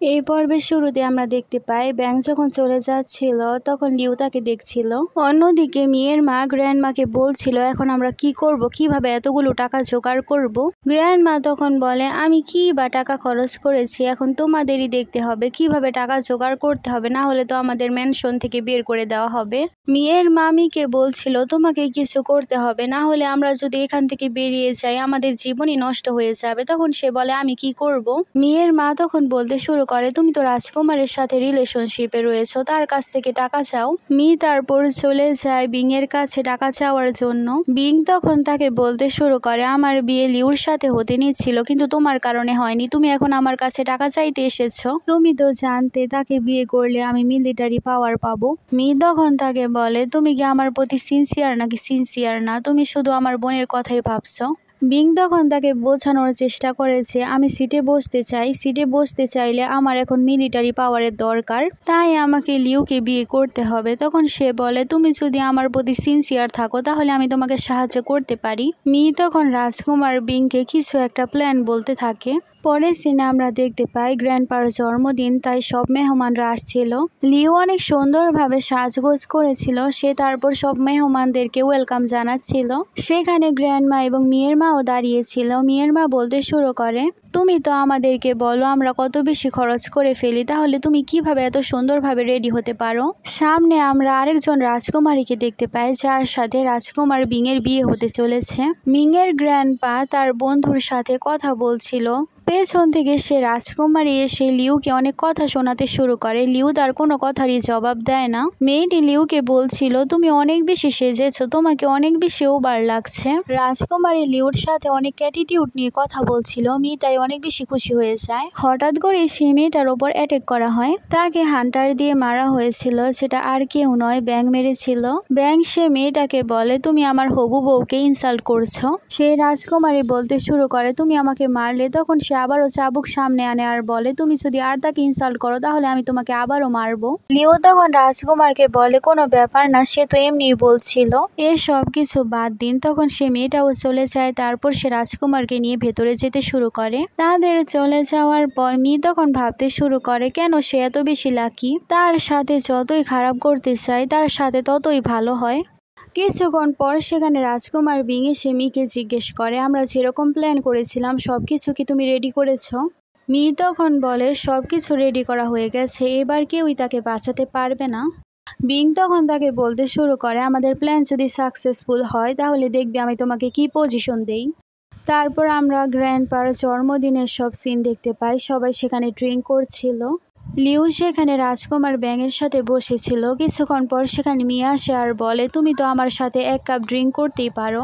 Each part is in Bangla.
এই পর্বের শুরুতে আমরা দেখতে পাই ব্যাং যখন চলে যাচ্ছিল তখন লিউ তাকে দেখছিল। অন্যদিকে মেয়ের মা গ্র্যান্ডমাকে বলছিল এখন আমরা কি করব, কিভাবে এতগুলো টাকা জোগাড় করব। গ্র্যান্ডমা তখন বলে আমি কি বা টাকা খরচ করেছি, এখন তোমাদেরই দেখতে হবে কিভাবে টাকা জোগাড় করতে হবে, না হলে তো আমাদের ম্যানশন থেকে বের করে দেওয়া হবে। মেয়ের মামিকে বলছিল তোমাকে কিছু করতে হবে, না হলে আমরা যদি এখান থেকে বেরিয়ে যাই আমাদের জীবনই নষ্ট হয়ে যাবে। তখন সে বলে আমি কি করব। মেয়ের মা তখন বলতে শুরু করে তুমি তো রাজকুমারের সাথে রিলেশনশিপে রয়েছো, তার কাছ থেকে টাকা চাও। মি তারপর চলে যায় বিং এর কাছে টাকা চাওয়ার জন্য। বিং তখন তাকে বলতে শুরু করে আমার বিয়ে লিউর সাথে হতে নিচ্ছিল, কিন্তু তোমার কারণে হয়নি, তুমি এখন আমার কাছে টাকা চাইতে এসেছো। তুমি তো জানতে তাকে বিয়ে করলে আমি মিলিটারি পাওয়ার পাবো। মি তখন তাকে বলে তুমি কি আমার প্রতি সিনসিয়ার নাকি সিনসিয়ার না, তুমি শুধু আমার বোনের কথাই ভাবছো। বিং তখন তাকে বোঝানোর চেষ্টা করেছে আমি সিটে বসতে চাই, সিটে বসতে চাইলে আমার এখন মিলিটারি পাওয়ারের দরকার, তাই আমাকে লিউকে বিয়ে করতে হবে। তখন সে বলে তুমি যদি আমার প্রতি সিনসিয়ার থাকো তাহলে আমি তোমাকে সাহায্য করতে পারি। মি তখন রাজকুমার বিংকে কিছু একটা প্ল্যান বলতে থাকে। পরের সিনে আমরা দেখতে পাই গ্র্যান্ডপার জন্মদিন, তাই সব মেহমানরা আসছিল। লিও অনেক সুন্দরভাবে সাজগোজ করেছিল, সে তারপর সব মেহমানদেরকে ওয়েলকাম জানাচ্ছিল। সেখানে গ্র্যান্ডমা এবং মেয়ের মাও দাঁড়িয়েছিল। মেয়ের মা বলতে শুরু করে তুমি তো আমাদেরকে বলো আমরা কত বেশি খরচ করে ফেলি, তাহলে তুমি কিভাবে এত সুন্দরভাবে রেডি হতে পারো। সামনে আমরা আরেকজন রাজকুমারীকে দেখতে পাই যার সাথে রাজকুমার বিং এর বিয়ে হতে চলেছে। মিং এর গ্র্যান্ডপা তার বন্ধুর সাথে কথা বলছিল। পেছন থেকে সে রাজকুমারী এসে লিউকে অনেক কথা শোনাতে শুরু করে। লিউ তার কোনো কথারই জবাব দেয় না। মেয়েটি লিউকে বলছিল তুমি অনেক বেশি সেজেছো, তোমাকে অনেক বেশি ওভার লাগছে। রাজকুমারী লিউর সাথে অনেক অ্যাটিটিউড নিয়ে কথা বলছিল। মি তাই অনেক বেশি খুশি হয়ে যায়। হঠাৎ করে সে মেয়েটার ওপর অ্যাটাক করা হয়, তাকে হান্টার দিয়ে মারা হয়েছিল, সেটা আর কেউ নয় ব্যাং মেরেছিল। ব্যাং সে মেয়েটাকে বলে তুমি আমার হবু বউকে ইনসাল্ট করছো। সে রাজকুমারী বলতে শুরু করে তুমি আমাকে মারলে। তখন সে আবারও চাবুক সামনে আনে আর বলে তুমি যদি আর তাকে ইনসাল্ট করো তাহলে আমি তোমাকে আবারও মারবো। লিও তখন রাজকুমারকে বলে কোনো ব্যাপার না, সে তো এমনিই বলছিল, এসব কিছু বাদ দিন। তখন সে মেয়েটাও চলে যায়। তারপর সে রাজকুমারকে নিয়ে ভেতরে যেতে শুরু করে। তাদের চলে যাওয়ার পর মি তখন ভাবতে শুরু করে কেন সে এত বেশি লাকি, তার সাথে যতই খারাপ করতে চায় তার সাথে ততই ভালো হয়। কিছুক্ষণ পর সেখানে রাজকুমার বিং এসে মিকে জিজ্ঞেস করে আমরা যেরকম প্ল্যান করেছিলাম সবকিছু কি তুমি রেডি করেছো। মি তখন বলে সবকিছু রেডি করা হয়ে গেছে, এবার কেউই তাকে বাঁচাতে পারবে না। বিং তখন তাকে বলতে শুরু করে আমাদের প্ল্যান যদি সাকসেসফুল হয় তাহলে দেখবি আমি তোমাকে কি পজিশন দেই। তারপর আমরা গ্র্যান্ডপার জন্মদিনের সব সিন দেখতে পাই। সবাই সেখানে ড্রিঙ্ক করছিল। লিউ সেখানে রাজকুমার ব্যাঙের সাথে বসেছিল। কিছুক্ষণ পর সেখানে মিয়া আসে আর বলে তুমি তো আমার সাথে এক কাপ ড্রিঙ্ক করতেই পারো।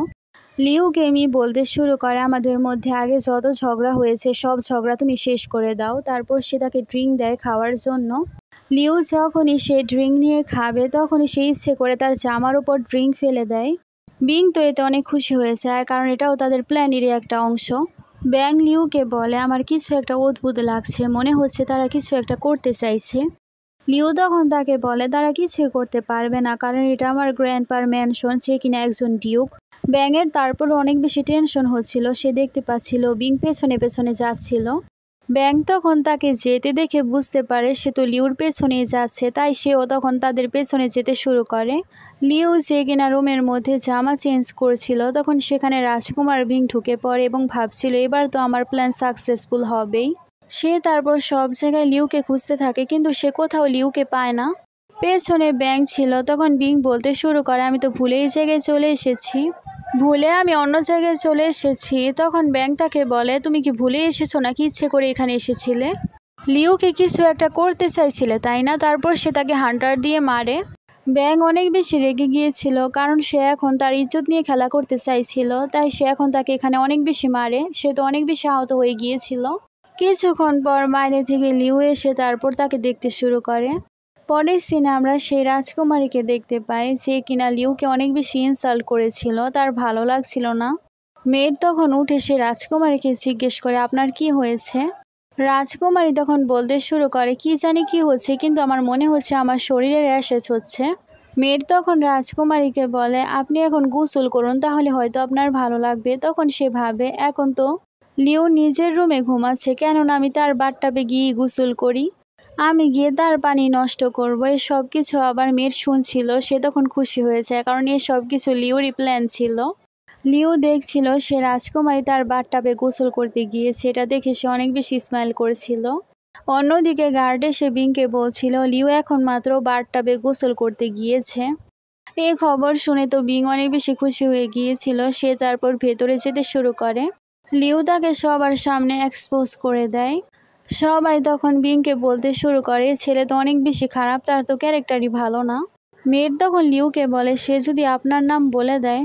লিউকে মি বলতে শুরু করে আমাদের মধ্যে আগে যত ঝগড়া হয়েছে সব ঝগড়া তুমি শেষ করে দাও। তারপর সে তাকে ড্রিঙ্ক দেয় খাওয়ার জন্য। লিউ যখনই সে ড্রিঙ্ক নিয়ে খাবে তখনই সে ইচ্ছে করে তার জামার উপর ড্রিঙ্ক ফেলে দেয়। বিং তো এতে অনেক খুশি হয়ে যায়, কারণ এটাও তাদের প্ল্যানেরই একটা অংশ। ব্যাং লিউকে বলে আমার কিছু একটা অদ্ভুত লাগছে, মনে হচ্ছে তারা কিছু একটা করতে চাইছে। লিউ তখন তাকে বলে তারা কিছুই করতে পারবে না, কারণ এটা আমার গ্র্যান্ডপার ম্যানশন, সে কিনা একজন ডিউক। ব্যাঙের তারপর অনেক বেশি টেনশন হচ্ছিল, সে দেখতে পাচ্ছিল বিং পেছনে পেছনে যাচ্ছিল। ব্যাং তখন তাকে যেতে দেখে বুঝতে পারে সে তো লিউর পেছনেই যাচ্ছে, তাই সেও তখন তাদের পেছনে যেতে শুরু করে। লিউ যে কিনা রুমের মধ্যে জামা চেঞ্জ করছিল তখন সেখানে রাজকুমার বিং ঢুকে পড়ে এবং ভাবছিল এবার তো আমার প্ল্যান সাকসেসফুল হবেই। সে তারপর সব জায়গায় লিউকে খুঁজতে থাকে, কিন্তু সে কোথাও লিউকে পায় না। পেছনে ব্যাং ছিল। তখন বিং বলতে শুরু করে আমি তো ভুলে এই জায়গায় চলে এসেছি, ভুলে আমি অন্য জায়গায় চলে এসেছি। তখন ব্যাং তাকে বলে তুমি কি ভুলে এসেছো নাকি ইচ্ছে করে এখানে এসেছিলে, লিউকে কিছু একটা করতে চাইছিলে তাই না। তারপর সে তাকে হান্টার দিয়ে মারে। ব্যাং অনেক বেশি রেগে গিয়েছিল, কারণ সে এখন তার ইজ্জত নিয়ে খেলা করতে চাইছিল, তাই সে এখন তাকে এখানে অনেক বেশি মারে। সে তো অনেক বেশি আহত হয়ে গিয়েছিল। কিছুক্ষণ পর বাইরে থেকে লিউ এসে তারপর তাকে দেখতে শুরু করে। পরের সিনে আমরা সেই রাজকুমারীকে দেখতে পাই যে কিনা লিউকে অনেক বেশি ইনসাল্ট করেছিল, তার ভালো লাগছিল না। মেয়ের তখন উঠে সে রাজকুমারীকে জিজ্ঞেস করে আপনার কি হয়েছে। রাজকুমারী তখন বলতে শুরু করে কি জানি কি হচ্ছে, কিন্তু আমার মনে হচ্ছে আমার শরীরে র্যাশেস হচ্ছে। মেয়ের তখন রাজকুমারীকে বলে আপনি এখন গোসল করুন, তাহলে হয়তো আপনার ভালো লাগবে। তখন সে ভাবে এখন তো লিও নিজের রুমে ঘুমাচ্ছে, কেননা আমি তার বাথটাবে গিয়ে গোসল করি, আমি গিয়ে তার পানি নষ্ট করব। এই সব কিছু আবার মেয়ের শুনছিল, সে তখন খুশি হয়ে যায়, কারণ এই সব কিছু লিওরই প্ল্যান ছিল। লিও দেখছিল সে রাজকুমারী তার বাথটাবে গোসল করতে গিয়েছে, এটা দেখে সে অনেক বেশি স্মাইল করছিল। অন্যদিকে গার্ডে সে বিংকে বলছিল লিও এখন মাত্র বাথটাবে গোসল করতে গিয়েছে। এই খবর শুনে তো বিং অনেক বেশি খুশি হয়ে গিয়েছিল, সে তারপর ভেতরে যেতে শুরু করে। লিও তাকে সবার সামনে এক্সপোজ করে দেয়। সবাই তখন বিংকে বলতে শুরু করে ছেলে তো অনেক বেশি খারাপ, তার তো ক্যারেক্টারই ভালো না। মেয়ের তখন লিওকে বলে সে যদি আপনার নাম বলে দেয়।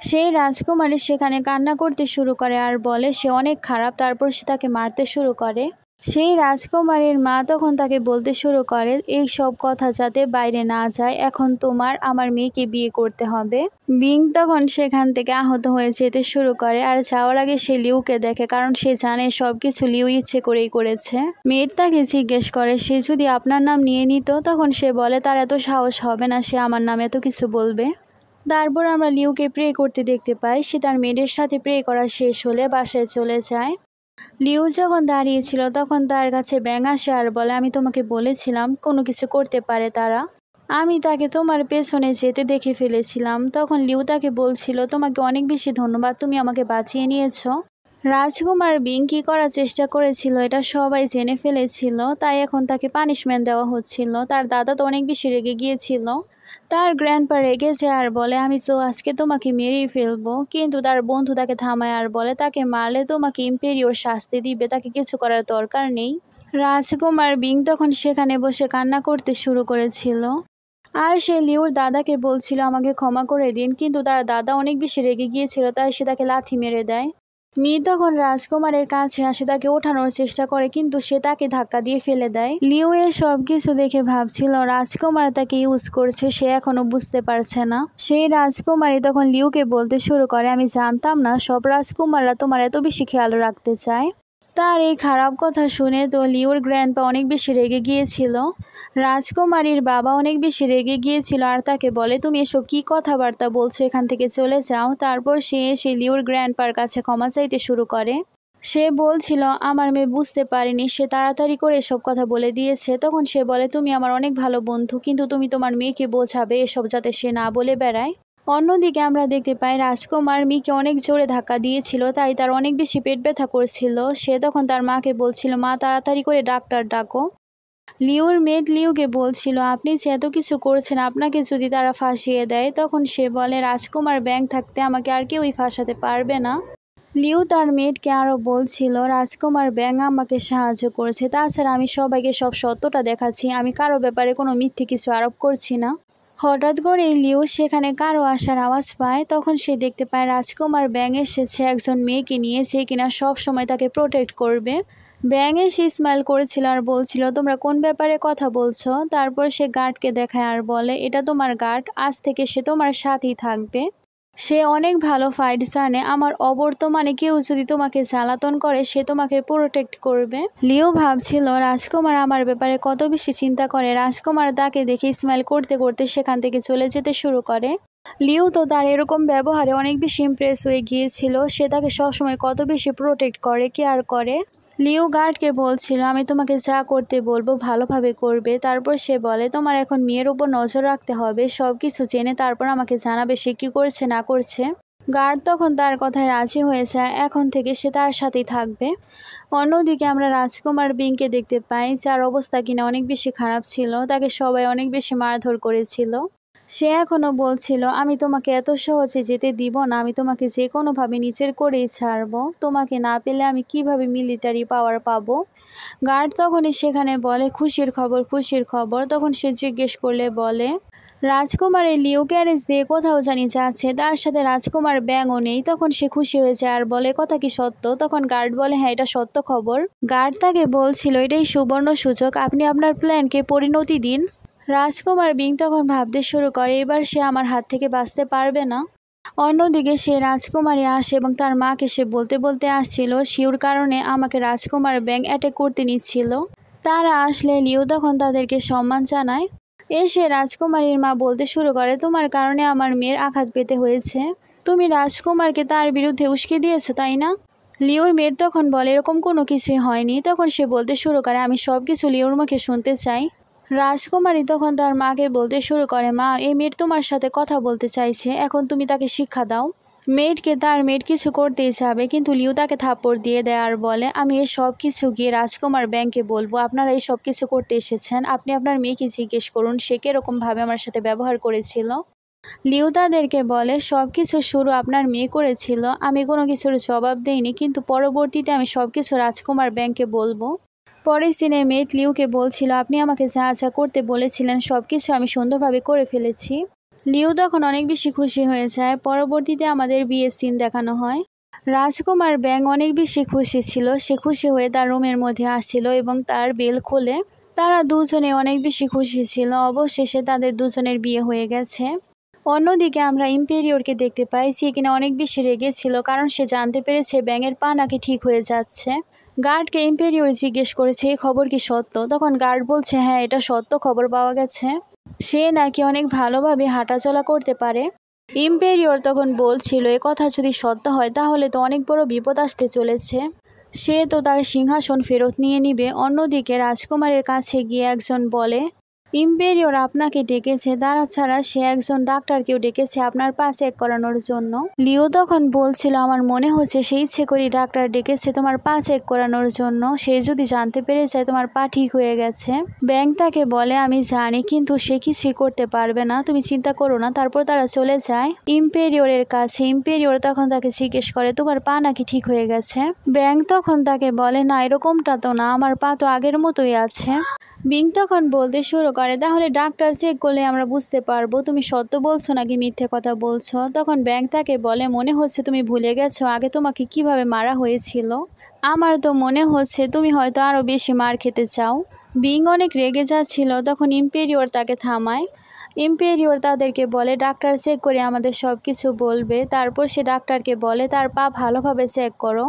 সেই রাজকুমারী সেখানে কান্না করতে শুরু করে আর বলে সে অনেক খারাপ, তারপর সে তাকে মারতে শুরু করে। সেই রাজকুমারীর মা তখন তাকে বলতে শুরু করে এই সব কথা যাতে বাইরে না যায়, এখন তোমার আমার মেয়েকে বিয়ে করতে হবে। বিং তখন সেখান থেকে আহত হয়ে যেতে শুরু করে, আর যাওয়ার আগে সে লিউকে দেখে, কারণ সে জানে সবকিছু লিউ ইচ্ছে করেই করেছে। মেয়ের তাকে জিজ্ঞেস করে সে যদি আপনার নাম নিয়ে নিত, তখন সে বলে তার এত সাহস হবে না, সে আমার নাম এত কিছু বলবে। তারপর আমরা লিউকে প্রে করতে দেখতে পাই, সে তার মেয়েদের সাথে প্রে করা শেষ হলে বাসায় চলে যায়। লিউ যখন দাঁড়িয়েছিল তখন তার কাছে ব্যাং আসে আর বলে আমি তোমাকে বলেছিলাম কোনো কিছু করতে পারে তারা, আমি তাকে তোমার পেছনে যেতে দেখে ফেলেছিলাম। তখন লিউ তাকে বলছিল তোমাকে অনেক বেশি ধন্যবাদ, তুমি আমাকে বাঁচিয়ে নিয়েছো। রাজকুমার বিং কি করার চেষ্টা করেছিল এটা সবাই জেনে ফেলেছিল, তাই এখন তাকে পানিশমেন্ট দেওয়া হচ্ছিল। তার দাদা তো অনেক বেশি রেগে গিয়েছিল, তার গ্র্যান্ডপা রেগে যায় আর বলে আমি তো আজকে তোমাকে মেরেই ফেলবো, কিন্তু তার বন্ধু তাকে থামায় আর বলে তাকে মারলে তোমাকে ইম্পেরিয়র শাস্তি দিবে, তাকে কিছু করার দরকার নেই। রাজকুমার বিং তখন সেখানে বসে কান্না করতে শুরু করেছিল, আর সে লিওর দাদাকে বলছিল আমাকে ক্ষমা করে দিন, কিন্তু তার দাদা অনেক বেশি রেগে গিয়েছিল, তাই সে তাকে লাথি মেরে দেয়। মি তখন রাজকুমারের কাছে আসে, তাকে ওঠানোর চেষ্টা করে, কিন্তু সে তাকে ধাক্কা দিয়ে ফেলে দেয়। লিও এ সব কিছু দেখে ভাবছিল রাজকুমার তাকে ইউজ করছে, সে এখনো বুঝতে পারছে না। সেই রাজকুমারী তখন লিওকে বলতে শুরু করে আমি জানতাম না সব রাজকুমাররা তোমার এত বেশি খেয়াল রাখতে চায়। তার এই খারাপ কথা শুনে তো লিওর গ্র্যান্ডপা অনেক বেশি রেগে গিয়েছিল। রাজকুমারীর বাবা অনেক বেশি রেগে গিয়েছিল আর তাকে বলে তুমি এসব কি কথাবার্তা বলছো, এখান থেকে চলে যাও। তারপর সে এসে লিওর গ্র্যান্ডপার কাছে ক্ষমা চাইতে শুরু করে। সে বলছিল আমার মেয়ে বুঝতে পারেনি, সে তাড়াতাড়ি করে এসব কথা বলে দিয়েছে। তখন সে বলে তুমি আমার অনেক ভালো বন্ধু, কিন্তু তুমি তোমার মেয়েকে বোঝাবে এসব যাতে সে না বলে বেড়ায়। অন্যদিকে আমরা দেখতে পাই রাজকুমার মিকে অনেক জোরে ধাক্কা দিয়েছিল, তাই তার অনেক বেশি পেট ব্যথা করছিল। সে তখন তার মাকে বলছিল মা তাড়াতাড়ি করে ডাক্তার ডাকো। লিওর মেড লিওকে বলছিল আপনি যে এত কিছু করছেন, আপনাকে যদি তারা ফাঁসিয়ে দেয়। তখন সে বলে রাজকুমার ব্যাং থাকতে আমাকে আর কেউই ফাঁসাতে পারবে না। লিও তার মেয়েটকে আরও বলছিল রাজকুমার ব্যাং আমাকে সাহায্য করেছে, তাছাড়া আমি সবাইকে সব সত্যটা দেখাচ্ছি, আমি কারো ব্যাপারে কোনো মিথ্যে কিছু আরোপ করছি না। হঠাৎ করে লিও সেখানে কারো আসার আওয়াজ পায়, তখন সে দেখতে পায় রাজকুমার ব্যাং এসেছে একজন মেয়েকে নিয়ে, যে কিনা সব সময় তাকে প্রোটেক্ট করবে। ব্যাং এসে স্মাইল করেছিল আর বলছিল তোমরা কোন ব্যাপারে কথা বলছো। তারপর সে গার্ডকে দেখায় আর বলে এটা তোমার গার্ড, আজ থেকে সে তোমার সাথেই থাকবে। সে অনেক ভালো ফাইট জানে, আমার অবর্তমানে কেউ যদি তোমাকে জ্বালাতন করে সে তোমাকে প্রোটেক্ট করবে। লিও ভাবছিল রাজকুমার আমার ব্যাপারে কত বেশি চিন্তা করে। রাজকুমার তাকে দেখে স্মাইল করতে করতে সেখান থেকে চলে যেতে শুরু করে। লিও তো তার এরকম ব্যবহারে অনেক বেশি ইমপ্রেস হয়ে গিয়েছিল, সে তাকে সবসময় কত বেশি প্রোটেক্ট করে, কেয়ার করে। লিও গার্ডকে বলছিল আমি তোমাকে যা করতে বলবো ভালোভাবে করবে। তারপর সে বলে তোমার এখন মেয়ের উপর নজর রাখতে হবে, সব কিছু জেনে তারপর আমাকে জানাবে সে কি করছে না করছে। গার্ড তখন তার কথায় রাজি হয়ে যায়, এখন থেকে সে তার সাথেই থাকবে। অন্যদিকে আমরা রাজকুমার বিংকে দেখতে পাই, যার অবস্থা কিনা অনেক বেশি খারাপ ছিল, তাকে সবাই অনেক বেশি মারধর করেছিল। সে এখনো বলছিল আমি তোমাকে এত সহজে যেতে দিব না, আমি তোমাকে যে কোনোভাবে নিচের করেই ছাড়বো, তোমাকে না পেলে আমি কিভাবে মিলিটারি পাওয়ার পাবো। গার্ড তখনই সেখানে বলে খুশির খবর খুশির খবর। তখন সে জিজ্ঞেস করলে বলে রাজকুমার এই লিও গ্যারেজ দিয়ে কোথাও জানি যাচ্ছে, তার সাথে রাজকুমার ব্যাঙও নেই। তখন সে খুশি হয়ে যায় আর বলে কথা কি সত্য। তখন গার্ড বলে হ্যাঁ এটা সত্য খবর। গার্ড তাকে বলছিল এটাই সুবর্ণ সুযোগ, আপনি আপনার প্ল্যানকে পরিণতি দিন। রাজকুমার বিং তখন ভাবতে শুরু করে এবার সে আমার হাত থেকে বাঁচতে পারবে না। অন্যদিকে সে রাজকুমারী আসে এবং তার মাকে সে বলতে বলতে আসছিল শিওর কারণে আমাকে রাজকুমার ব্যাং অ্যাটাক করতে নিচ্ছিল। তারা আসলে লিও তখন তাদেরকে সম্মান জানায়। এসে রাজকুমারীর মা বলতে শুরু করে তোমার কারণে আমার মেয়ের আঘাত পেতে হয়েছে, তুমি রাজকুমারকে তার বিরুদ্ধে উস্কে দিয়েছো তাই না। লিওর মেয়ের তখন বলে এরকম কোনো কিছুই হয়নি। তখন সে বলতে শুরু করে আমি সব কিছু লিওর মুখে শুনতে চাই। রাজকুমারী তখন তার মাকে বলতে শুরু করে মা, এই মেয়ের তোমার সাথে কথা বলতে চাইছে, এখন তুমি তাকে শিক্ষা দাও। তার মেয়ের কিছু করতেই যাবে, কিন্তু লিও তাকে থাপ্পড় দিয়ে দেয় আর বলে আমি এই সব কিছু গিয়ে রাজকুমার ব্যাংকে বলবো। আপনারা এই সব কিছু করতে এসেছেন, আপনি আপনার মেয়েকে জিজ্ঞেস করুন সে কিরকমভাবে আমার সাথে ব্যবহার করেছিল। লিও তাদেরকে বলে সব কিছু শুরু আপনার মেয়ে করেছিল, আমি কোনো কিছুর জবাব দেইনি, কিন্তু পরবর্তীতে আমি সব কিছু রাজকুমার ব্যাংকে বলবো। পরে সিনে মেট লিওকে বলছিল আপনি আমাকে যা যা করতে বলেছিলেন সব কিছু আমি সুন্দরভাবে করে ফেলেছি। লিও তখন অনেক বেশি খুশি হয়ে যায়। পরবর্তীতে আমাদের বিয়ের সিন দেখানো হয়। রাজকুমার ব্যাং অনেক বেশি খুশি ছিল, সে খুশি হয়ে তার রুমের মধ্যে আসছিল এবং তার বেল খোলে। তারা দুজনে অনেক বেশি খুশি ছিল, অবশেষে তাদের দুজনের বিয়ে হয়ে গেছে। অন্যদিকে আমরা ইম্পেরিয়রকে দেখতে পাই, যে কিনা অনেক বেশি রেগেছিল কারণ সে জানতে পেরেছে ব্যাঙের পা নাকি ঠিক হয়ে যাচ্ছে। গার্ডকে ইম্পেরিয়র জিজ্ঞেস করেছে এই খবর কি সত্য। তখন গার্ড বলছে হ্যাঁ এটা সত্য, খবর পাওয়া গেছে, সে নাকি অনেক ভালোভাবে হাঁটাচলা করতে পারে। ইম্পেরিয়র তখন বলছিল এ কথা যদি সত্য হয় তাহলে তো অনেক বড় বিপদ আসতে চলেছে, সে তো তার সিংহাসন ফেরত নিয়ে নিবে। অন্যদিকে রাজকুমারের কাছে গিয়ে একজন বলে ইম্পেরিয়র আপনাকে ডেকেছে, তারা ছাড়া সে একজন ডাক্তারকেও ডেকেছে আপনার পা চেক করানোর জন্য। লিও তখন বলছিল আমার মনে হচ্ছে সে ইচ্ছে করে ডাক্তার ডেকেছে তোমার পা চেক করানোর জন্য, সে যদি জানতে পেরে যায় তোমার পা ঠিক হয়ে গেছে। ব্যাং তাকে বলে আমি জানি, কিন্তু সে কিছুই করতে পারবে না, তুমি চিন্তা করো না। তারপর তারা চলে যায় ইম্পেরিয়রের কাছে। ইম্পেরিয়র তখন তাকে জিজ্ঞেস করে তোমার পা নাকি ঠিক হয়ে গেছে। ব্যাং তখন তাকে বলে না এরকমটা তো না, আমার পা তো আগের মতোই আছে। বিং তখন বলতে শুরু করে তাহলে ডাক্তার চেক করলে আমরা বুঝতে পারবো তুমি সত্য বলছো নাকি মিথ্যে কথা বলছো। তখন ব্যাং তাকে বলে মনে হচ্ছে তুমি ভুলে গেছো আগে তোমাকে কিভাবে মারা হয়েছিল, আমার তো মনে হচ্ছে তুমি হয়তো আরও বেশি মার খেতে চাও। বিং অনেক রেগে যাচ্ছিল, তখন ইম্পেরিয়র তাকে থামায়। ইম্পেরিয়র তাদেরকে বলে ডাক্তার চেক করে আমাদের সব কিছু বলবে। তারপর সে ডাক্তারকে বলে তার পা ভালোভাবে চেক করো।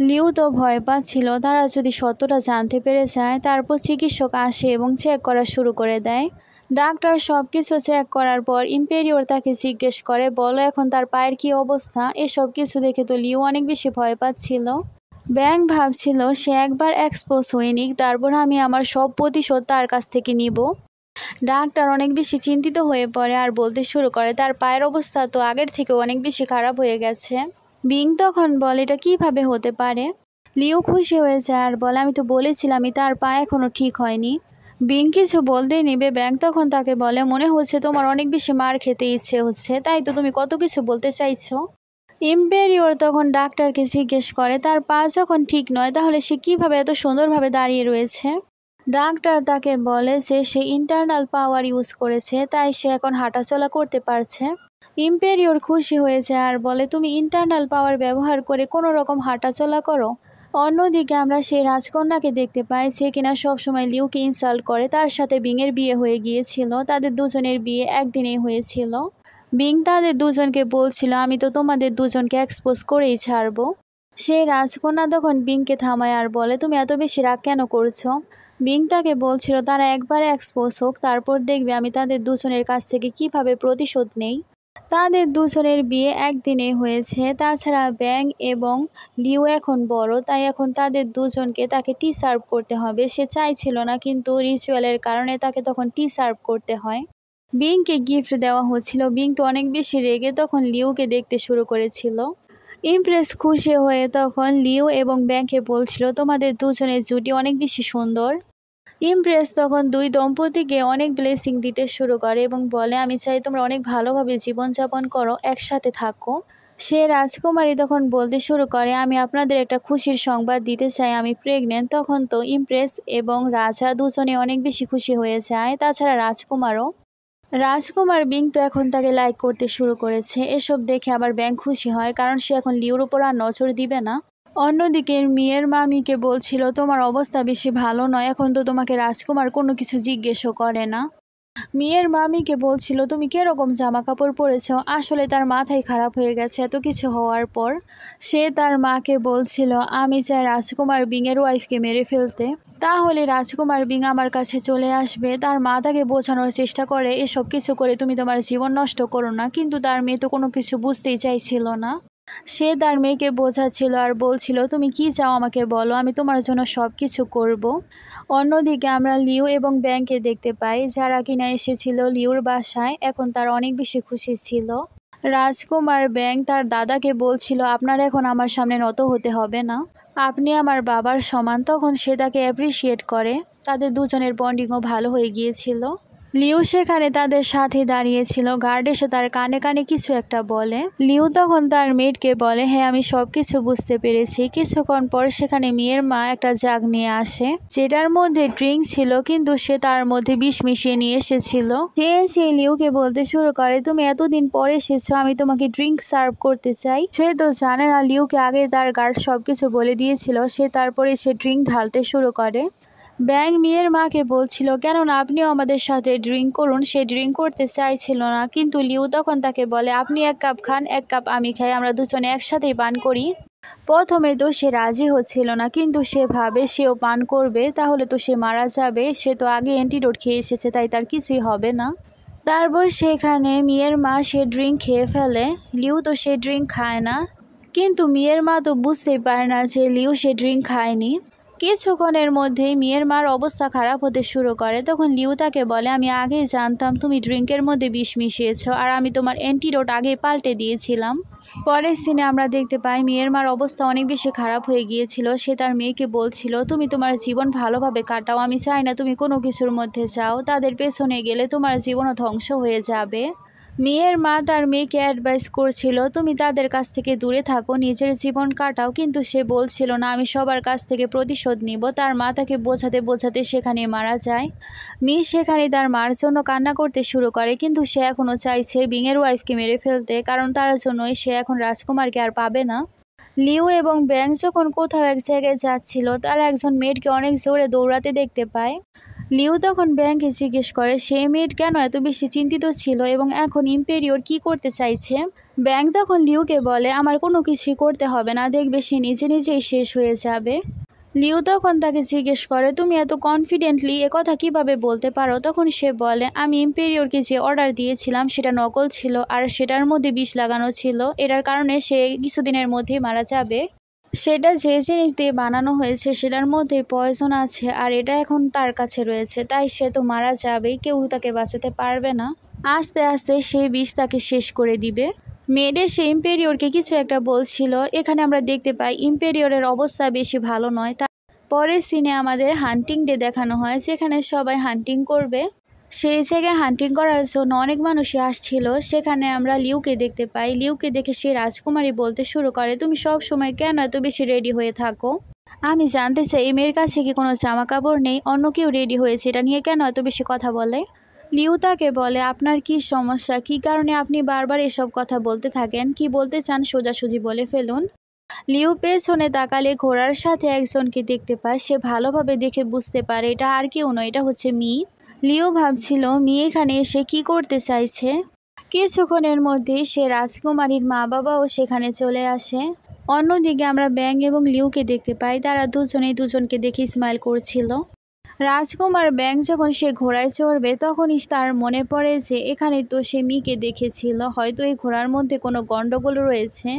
লিও তো ভয় পাচ্ছিল তারা যদি সত্যটা জানতে পেরে যায়। তারপর চিকিৎসক আসে এবং চেক করা শুরু করে দেয়। ডাক্তার সব কিছু চেক করার পর ইম্পেরিয়র তাকে জিজ্ঞেস করে বলো এখন তার পায়ের কী অবস্থা। এসব কিছু দেখে তো লিও অনেক বেশি ভয় পাচ্ছিল। ব্যাং ভাবছিল সে একবার এক্সপোজ হয়ে নিক, তারপর আমি আমার সব প্রতিশোধ তার কাছ থেকে নিব। ডাক্তার অনেক বেশি চিন্তিত হয়ে পড়ে আর বলতে শুরু করে তার পায়ের অবস্থা তো আগের থেকে অনেক বেশি খারাপ হয়ে গেছে। বিং তখন বলে এটা কীভাবে হতে পারে। লিও খুশি হয়ে যায় আর বলে আমি তো বলেছিলামই তার পা এখনও ঠিক হয়নি। বিং কিছু বলতেই নিবে ব্যাং তখন তাকে বলে মনে হচ্ছে তোমার অনেক বেশি মার খেতে ইচ্ছে হচ্ছে, তাই তো তুমি কত কিছু বলতে চাইছো। ইম্পেরিয়র তখন ডাক্তারকে জিজ্ঞেস করে তার পা যখন ঠিক নয় তাহলে সে কীভাবে এত সুন্দরভাবে দাঁড়িয়ে রয়েছে। ডাক্তার তাকে বলে যে সে ইন্টারনাল পাওয়ার ইউজ করেছে, তাই সে এখন হাঁটাচলা করতে পারছে। ইম্পেরিয়র খুশি হয়ে যায় আর বলে তুমি ইন্টারনাল পাওয়ার ব্যবহার করে কোনো রকম হাঁটাচলা করো। অন্যদিকে আমরা সেই রাজকন্যাকে দেখতে পাই যে কিনা সবসময় লিউকে ইনসাল্ট করে, তার সাথে বিংয়ের বিয়ে হয়ে গিয়েছিল, তাদের দুজনের বিয়ে একদিনেই হয়েছিল। বিং তাদের দুজনকে বলছিল আমি তো তোমাদের দুজনকে এক্সপোজ করেই ছাড়বো। সেই রাজকন্যা তখন বিংকে থামায় আর বলে তুমি এত বেশি রাগ কেন করছো। বিং তাকে বলছিল তারা একবার এক্সপোজ হোক, তারপর দেখবে আমি তাদের দুজনের কাছ থেকে কিভাবে প্রতিশোধ নেই। তাদের দুজনের বিয়ে একদিনে হয়েছে, তাছাড়া ব্যাং এবং লিও এখন বড়, তাই এখন তাদের দুজনকে তাকে টি সার্ভ করতে হবে। সে চাইছিল না, কিন্তু রিচুয়ালের কারণে তাকে তখন টি সার্ভ করতে হয়। বিংকে গিফট দেওয়া হচ্ছিল। বিং তো অনেক বেশি রেগে তখন লিওকে দেখতে শুরু করেছিল। ইমপ্রেস খুশি হয়ে তখন লিও এবং ব্যাংকে বলছিল তোমাদের দুজনের জুটি অনেক বেশি সুন্দর। ইমপ্রেস তখন দুই দম্পতিকে অনেক ব্লেসিং দিতে শুরু করে এবং বলে আমি চাই তোমরা অনেক ভালোভাবে জীবনযাপন করো, একসাথে থাকো। সে রাজকুমারী তখন বলতে শুরু করে আমি আপনাদের একটা খুশির সংবাদ দিতে চাই, আমি প্রেগনেন্ট। তখন তো ইমপ্রেস এবং রাজা দুজনে অনেক বেশি খুশি হয়ে যায়, তাছাড়া রাজকুমারও। রাজকুমার বিং তো এখন তাকে লাইক করতে শুরু করেছে। এসব দেখে আবার ব্যাং খুশি হয়, কারণ সে এখন লিওর উপর আর নজর দিবে না। অন্যদিকে মেয়ের মামিকে বলছিল তোমার অবস্থা বেশি ভালো নয়, এখন তো তোমাকে রাজকুমার কোনো কিছু জিজ্ঞেসও করে না। মেয়ের মামিকে বলছিল তুমি কিরকম জামা কাপড় পরেছ, আসলে তার মাথায় খারাপ হয়ে গেছে এত কিছু হওয়ার পর। সে তার মাকে বলছিল আমি চাই রাজকুমার বিংয়ের ওয়াইফকে মেরে ফেলতে, তাহলে রাজকুমার বিং আমার কাছে চলে আসবে। তার মা তাকে বোঝানোর চেষ্টা করে এসব কিছু করে তুমি তোমার জীবন নষ্ট করো না, কিন্তু তার মেয়ে তো কোনো কিছু বুঝতেই চাইছিল না। সে তার মেয়েকে বোঝাচ্ছিল আর বলছিল, তুমি কি চাও আমাকে বলো, আমি তোমার জন্য সব কিছু করব। অন্যদিকে আমরা লিউ এবং ব্যাংকে দেখতে পাই, যারা কিনা এসেছিল লিউর বাসায়। এখন তার অনেক বেশি খুশি ছিল। রাজকুমার ব্যাংক তার দাদাকে বলছিল, আপনার এখন আমার সামনে নত হতে হবে না, আপনি আমার বাবার সমান। তখন সে তাকে অ্যাপ্রিসিয়েট করে। তাদের দুজনের বন্ডিংও ভালো হয়ে গিয়েছিল। লিউ সেখানে তাদের সাথে দাঁড়িয়েছিল। গার্ড এসে তার কানে কানে কিছু একটা বলে। লিউ তখন তার মেয়েটকে বলে, হ্যাঁ আমি সবকিছু বুঝতে পেরেছি। কিছুক্ষণ পর সেখানে মেয়ের মা একটা জাগ নিয়ে আসে, যেটার মধ্যে ড্রিঙ্ক ছিল, কিন্তু সে তার মধ্যে বিষ মিশিয়ে নিয়ে এসেছিল। সেই লিউকে বলতে শুরু করে, তুমি এতদিন পরে এসেছো, আমি তোমাকে ড্রিঙ্ক সার্ভ করতে চাই। সে তো জানে না লিউকে আগে তার গার্ড সবকিছু বলে দিয়েছিল। তারপরে সে ড্রিঙ্ক ঢালতে শুরু করে। ব্যাং মেয়ের মাকে বলছিল, কেননা আপনিও আমাদের সাথে ড্রিঙ্ক করুন। সে ড্রিঙ্ক করতে চাইছিল না, কিন্তু লিউ তখন তাকে বলে, আপনি এক কাপ খান, এক কাপ আমি খাই, আমরা দুজনে একসাথেই পান করি। প্রথমে তো সে রাজি হচ্ছিল না, কিন্তু সে ভাবে সেও পান করবে, তাহলে তো সে মারা যাবে। সে তো আগে অ্যান্টিডোট খেয়ে এসেছে, তাই তার কিছুই হবে না। তারপর সেখানে মেয়ের মা সে ড্রিঙ্ক খেয়ে ফেলে। লিউ তো সে ড্রিঙ্ক খায় না, কিন্তু মেয়ের মা তো বুঝতেই পারে না যে লিউ সে ড্রিঙ্ক খায়নি। কিছুক্ষণের মধ্যেই মেয়ের মার অবস্থা খারাপ হতে শুরু করে। তখন লিউ তাকে বলে, আমি আগেই জানতাম তুমি ড্রিঙ্কের মধ্যে বিষ মিশিয়েছো, আর আমি তোমার অ্যান্টিডোট আগেই পাল্টে দিয়েছিলাম। পরের সিনে আমরা দেখতে পাই মেয়ের মার অবস্থা অনেক বেশি খারাপ হয়ে গিয়েছিল। সে তার মেয়েকে বলছিল, তুমি তোমার জীবন ভালোভাবে কাটাও, আমি চাই না তুমি কোনো কিছুর মধ্যে যাও, তাদের পেছনে গেলে তোমার জীবনও ধ্বংস হয়ে যাবে। মেয়ের মা তার মেয়েকে অ্যাডভাইস করছিল, তুমি তাদের কাছ থেকে দূরে থাকো, নিজের জীবন কাটাও, কিন্তু সে বলছিল না আমি সবার কাছ থেকে প্রতিশোধ নিব। তার মা তাকে বোঝাতে বোঝাতে সেখানে মারা যায়। মেয়ে সেখানে তার মার জন্য কান্না করতে শুরু করে, কিন্তু সে এখনও চাইছে বিংয়ের ওয়াইফকে মেরে ফেলতে, কারণ তার জন্যই সে এখন রাজকুমারকে আর পাবে না। লিউ এবং ব্যাং যখন কোথাও এক জায়গায় যাচ্ছিল, তারা একজন মেয়েটকে অনেক জোরে দৌড়াতে দেখতে পায়। লিউ তখন ব্যাংকে জিজ্ঞেস করে সেই মেয়েট কেন এত বেশি চিন্তিত ছিল এবং এখন ইম্পেরিয়র কি করতে চাইছে। ব্যাং তখন লিউকে বলে, আমার কোনো কিছুই করতে হবে না, দেখবে সে নিজে নিজেই শেষ হয়ে যাবে। লিউ তখন তাকে জিজ্ঞেস করে, তুমি এত কনফিডেন্টলি কথা কিভাবে বলতে পারো। তখন সে বলে, আমি ইম্পেরিয়রকে যে অর্ডার দিয়েছিলাম সেটা নকল ছিল, আর সেটার মধ্যে বিষ লাগানো ছিল। এটার কারণে সে কিছুদিনের মধ্যেই মারা যাবে। সেটা যে জিনিস দিয়ে বানানো হয়েছে সেটার মধ্যে পয়জন আছে, আর এটা এখন তার কাছে রয়েছে, তাই সে তো মারা যাবেই, কেউ তাকে বাঁচাতে পারবে না। আস্তে আস্তে সেই বিষ তাকে শেষ করে দিবে। মেয়েডে সে ইম্পেরিয়রকে কিছু একটা বলছিল। এখানে আমরা দেখতে পাই ইম্পেরিয়রের অবস্থা বেশি ভালো নয়। পরের সিনে আমাদের হান্টিং ডে দেখানো হয়, যেখানে সবাই হান্টিং করবে। সেই জায়গায় হান্টিং করার জন্য অনেক মানুষই আসছিল। সেখানে আমরা লিউকে দেখতে পাই। লিউকে দেখে সে রাজকুমারী বলতে শুরু করে, তুমি সব সময় কেন এত বেশি রেডি হয়ে থাকো। আমি জানতে চাই এই মেয়ের কাছে কি কোনো জামা কাপড় নেই, অন্য কেউ রেডি হয়েছে, এটা নিয়ে কেন এত বেশি কথা বলে। লিউ তাকে বলে, আপনার কি সমস্যা, কি কারণে আপনি বারবার এসব কথা বলতে থাকেন, কি বলতে চান সোজাসুজি বলে ফেলুন। লিউ পেছনে তাকালে ঘোড়ার সাথে একজনকে দেখতে পায়। সে ভালোভাবে দেখে বুঝতে পারে এটা আর কেউ নয়, এটা হচ্ছে মি। লিও ভাবছিল মি এখানে এসে কি করতে চাইছে। কিছুক্ষণের মধ্যেই সে রাজকুমারীর মা বাবাও সেখানে চলে আসে। অন্যদিকে আমরা ব্যাং এবং লিউকে দেখতে পাই, তারা দুজনেই দুজনকে দেখে স্মাইল করছিল। রাজকুমার ব্যাং যখন সে ঘোড়ায় চড়বে তখনই তার মনে পড়ে যে এখানে তো সে মিকে দেখেছিল, হয়তো এই ঘোড়ার মধ্যে কোনো গন্ডগোল রয়েছে,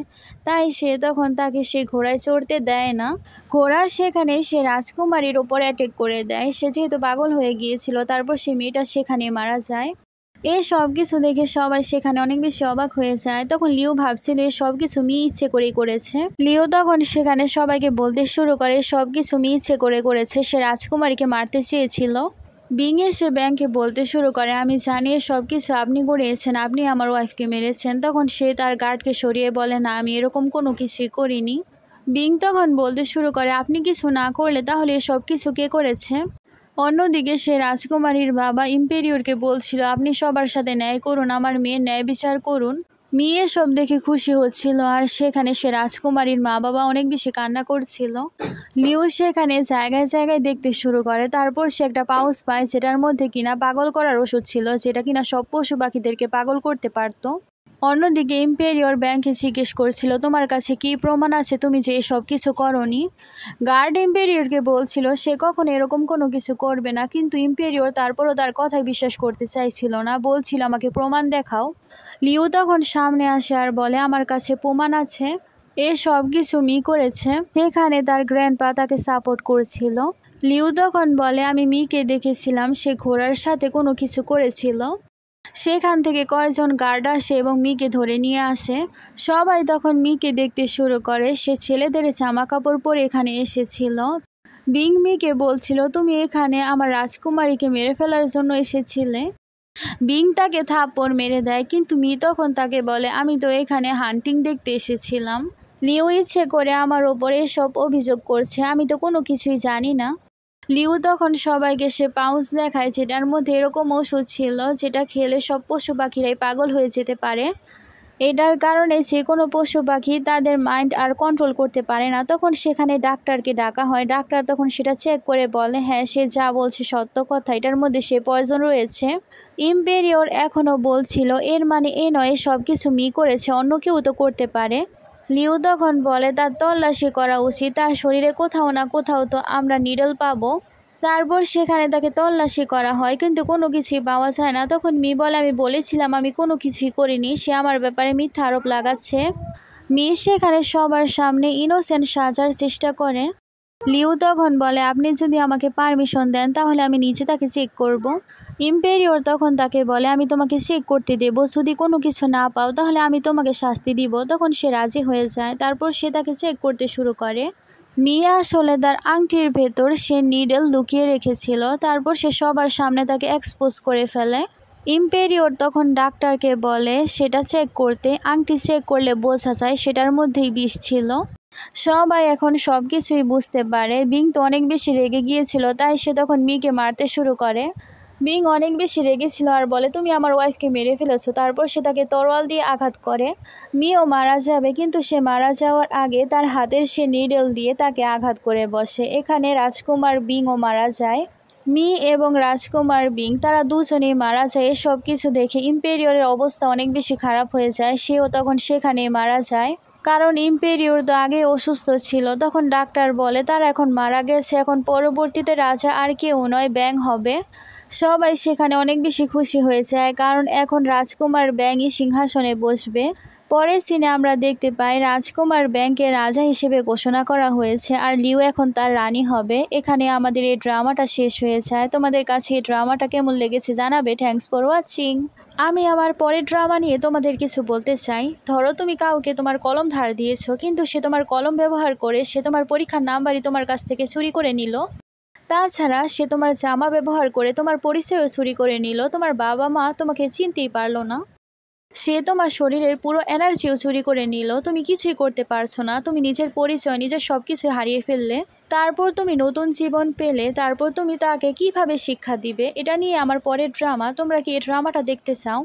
তাই সে তখন তাকে সে ঘোড়ায় চড়তে দেয় না। ঘোড়া সেখানে সে রাজকুমারীর ওপর অ্যাটাক করে দেয়। সে যেহেতু পাগল হয়ে গিয়েছিল, তারপর সে মেয়েটা সেখানে মারা যায়। এই সব কিছু দেখে সবাই সেখানে অনেক বেশি অবাক হয়ে যায়। তখন লিও ভাবছিল এই সব কিছু মি ইচ্ছে করেই করেছে। লিও তখন সেখানে সবাইকে বলতে শুরু করে সব কিছু মি ইচ্ছে করে করেছে, সে রাজকুমারীকে মারতে চেয়েছিল। বিং এসে ব্যাংকে বলতে শুরু করে, আমি জানি সব কিছু আপনি করিয়েছেন, আপনি আমার ওয়াইফকে মেরেছেন। তখন সে তার গার্ডকে সরিয়ে বলে, না আমি এরকম কোনো কিছুই করিনি। বিং তখন বলতে শুরু করে, আপনি কিছু না করলে তাহলে সব কিছু কে করেছে। অন্যদিকে সে রাজকুমারীর বাবা ইম্পেরিয়রকে বলছিল, আপনি সবার সাথে ন্যায় করুন, আমার মেয়ের ন্যায় বিচার করুন। মেয়ে সব দেখে খুশি হচ্ছিল, আর সেখানে সে রাজকুমারীর মা বাবা অনেক বেশি কান্না করছিল। লিও সেখানে জায়গায় জায়গায় দেখতে শুরু করে। তারপর সে একটা পাউচ পায়, যেটার মধ্যে কিনা পাগল করার ওষুধ ছিল, যেটা কিনা সব পশু পাখিদেরকে পাগল করতে পারত। অন্যদিকে ইম্পেরিয়র ব্যাংকে জিজ্ঞেস করছিল, তোমার কাছে কি প্রমাণ আছে তুমি যে সব কিছু করনি। গার্ড ইম্পেরিয়রকে বলছিল সে কখনো এরকম কোনো কিছু করবে না, কিন্তু ইম্পেরিয়র তারপরও তার কথায় বিশ্বাস করতে চাইছিল না, বলছিল আমাকে প্রমাণ দেখাও। লিউ তখন সামনে আসে আর বলে আমার কাছে প্রমাণ আছে, এ সব কিছু মি করেছে। সেখানে তার গ্র্যান্ডপা তাকে সাপোর্ট করছিল। লিউ তখন বলে আমি মিকে দেখেছিলাম, সে ঘোড়ার সাথে কোনো কিছু করেছিল। সেখান থেকে কয়েকজন গার্ড আসে এবং মিকে ধরে নিয়ে আসে। সবাই তখন মিকে দেখতে শুরু করে, সে ছেলেদের জামা কাপড় পরে এখানে এসেছিল। বিং মিকে বলছিল তুমি এখানে আমার রাজকুমারীকে মেরে ফেলার জন্য এসেছিলে। বিং তাকে থাপ্পড় মেরে দেয়, কিন্তু মি তখন তাকে বলে আমি তো এখানে হান্টিং দেখতে এসেছিলাম। লিউ ইচ্ছে করে আমার ওপর এসব অভিযোগ করছে, আমি তো কোনো কিছুই জানি না। লিউ তখন সবাইকে সে পাউচ দেখায় যেটার মধ্যে এরকম ওষুধ ছিল যেটা খেলে সব পশু পাখিরাই পাগল হয়ে যেতে পারে। এটার কারণে যে কোনো পশু পাখি তাদের মাইন্ড আর কন্ট্রোল করতে পারে না। তখন সেখানে ডাক্তারকে ডাকা হয়। ডাক্তার তখন সেটা চেক করে বলে হ্যাঁ সে যা বলছে সত্য কথা, এটার মধ্যে সে পয়জন রয়েছে। ইম্পেরিয়র এখনও বলছিল এর মানে এ নয় সব কিছু মি করেছে, অন্য কেউ তো করতে পারে। লিউ তখন বলে তার তল্লাশি করা উচিত, তার শরীরে কোথাও না কোথাও তো আমরা নিডল পাবো। তারপর সেখানে তাকে তল্লাশি করা হয়, কিন্তু কোনো কিছুই পাওয়া যায় না। তখন মি বলে আমি বলেছিলাম আমি কোনো কিছুই করিনি, সে আমার ব্যাপারে মিথ্যা আরোপ লাগাচ্ছে। মি সেখানে সবার সামনে ইনোসেন্ট সাজার চেষ্টা করে। লিউ তখন বলে আপনি যদি আমাকে পারমিশন দেন তাহলে আমি নিজে তাকে চেক করব। ইম্পেরিয়র তখন তাকে বলে আমি তোমাকে চেক করতে দেব, যদি কোনো কিছু না পাও তাহলে আমি তোমাকে শাস্তি দিব। তখন সে রাজি হয়ে যায়। তারপর সে তাকে চেক করতে শুরু করে। মিয়া আসলে তার আংটির ভেতর সে নিডল লুকিয়ে রেখেছিল। তারপর সে সবার সামনে তাকে এক্সপোজ করে ফেলে। ইম্পেরিয়র তখন ডাক্তারকে বলে সেটা চেক করতে। আংটি চেক করলে বোঝা যায় সেটার মধ্যেই বিষ ছিল। সবাই এখন সব কিছুই বুঝতে পারে। বিং তো অনেক বেশি রেগে গিয়েছিল, তাই সে তখন মিকে মারতে শুরু করে। বিং অনেক বেশি রেগেছিল আর বলে তুমি আমার ওয়াইফকে মেরে ফেলেছো। তারপর সে তাকে তরোয়াল দিয়ে আঘাত করে। মিও মারা যাবে, কিন্তু সে মারা যাওয়ার আগে তার হাতের সে নিডল দিয়ে তাকে আঘাত করে বসে। এখানে রাজকুমার বিংও মারা যায়। মি এবং রাজকুমার বিং তারা দুজনেই মারা যায়। সব কিছু দেখে ইম্পেরিয়রের অবস্থা অনেক বেশি খারাপ হয়ে যায়, সেও তখন সেখানে মারা যায়। কারণ ইম্পেরিয়র তো আগে অসুস্থ ছিল। তখন ডাক্তার বলে তারা এখন মারা গেছে, এখন পরবর্তীতে রাজা আর কেউ নয় ব্যাং হবে। সবাই সেখানে অনেক বেশি খুশি হয়ে যায়, কারণ এখন রাজকুমার ব্যাংই সিংহাসনে বসবে। পরের সিনে আমরা দেখতে পাই রাজকুমার ব্যাংকে রাজা হিসেবে ঘোষণা করা হয়েছে আর লিউ এখন তার রানী হবে। এখানে আমাদের এই ড্রামাটা শেষ হয়ে যায়। তোমাদের কাছে এই ড্রামাটা কেমন লেগেছে জানাবে। Thanks for watching. আমি আমার পরের ড্রামা নিয়ে তোমাদের কিছু বলতে চাই। ধরো তুমি কাউকে তোমার কলম ধার দিয়েছো, কিন্তু সে তোমার কলম ব্যবহার করে সে তোমার পরীক্ষার নাম্বারই তোমার কাছ থেকে চুরি করে নিল। তাছাড়া সে তোমার জামা ব্যবহার করে তোমার পরিচয়ও চুরি করে নিল। তোমার বাবা মা তোমাকে চিনতেই পারলো না। সে তোমার শরীরের পুরো এনার্জিও চুরি করে নিল। তুমি কিছুই করতে পারছো না, তুমি নিজের পরিচয় নিজের সব কিছু হারিয়ে ফেললে। তারপর তুমি নতুন জীবন পেলে, তারপর তুমি তাকে কিভাবে শিক্ষা দিবে, এটা নিয়ে আমার পরের ড্রামা। তোমরা কি এই ড্রামাটা দেখতে চাও?